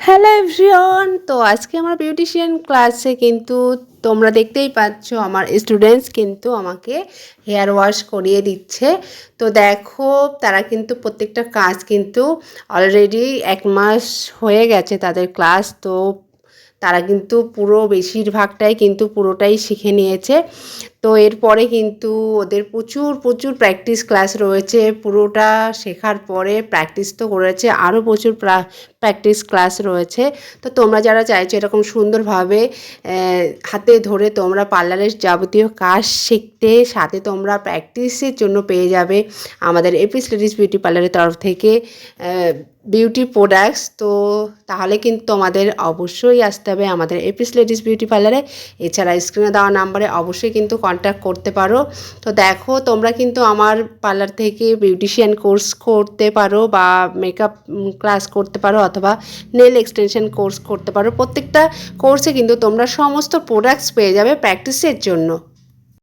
Hello everyone, তো আজকে আমার বিউটিশিয়ান ক্লাসে কিন্তু তোমরা দেখতেই পাচ্ছ আমার স্টুডেন্টস কিন্তু আমাকে হেয়ার ওয়াশ করিয়ে দিচ্ছে। তো দেখো তারা কিন্তু প্রত্যেকটা কাজ কিন্তু অলরেডি 1 মাস হয়ে গেছে তাদের ক্লাস। তো তারা কিন্তু পুরো বেশিরভাগটাই কিন্তু পুরোটাই শিখে নিয়েছে। তো এরপরে কিন্তু ওদের প্রচুর প্রচুর প্র্যাকটিস ক্লাস রয়েছে। পুরোটা শেখার পরে প্র্যাকটিস তো করেছে, আরও প্রচুর প্র্যাকটিস ক্লাস রয়েছে। তো তোমরা যারা চাইছো এরকম সুন্দরভাবে হাতে ধরে তোমরা পার্লারের যাবতীয় কাজ শিখতে, সাথে তোমরা প্র্যাকটিসের জন্য পেয়ে যাবে আমাদের এপিস লেডিস বিউটি পার্লারের তরফ থেকে বিউটি প্রোডাক্টস। তো তাহলে কিন্তু তোমাদের অবশ্যই আসতে হবে আমাদের এপিস লেডিস বিউটি পার্লারে। এছাড়া স্ক্রিনে দেওয়া নাম্বারে অবশ্যই কিন্তু কন্ট্যাক্ট করতে পারো। তো দেখো তোমরা কিন্তু আমার পার্লার থেকে বিউটিশিয়ান কোর্স করতে পারো বা মেকআপ ক্লাস করতে পারো অথবা নেল এক্সটেনশন কোর্স করতে পারো। প্রত্যেকটা কোর্সে কিন্তু তোমরা সমস্ত প্রোডাক্টস পেয়ে যাবে প্র্যাকটিসের জন্য।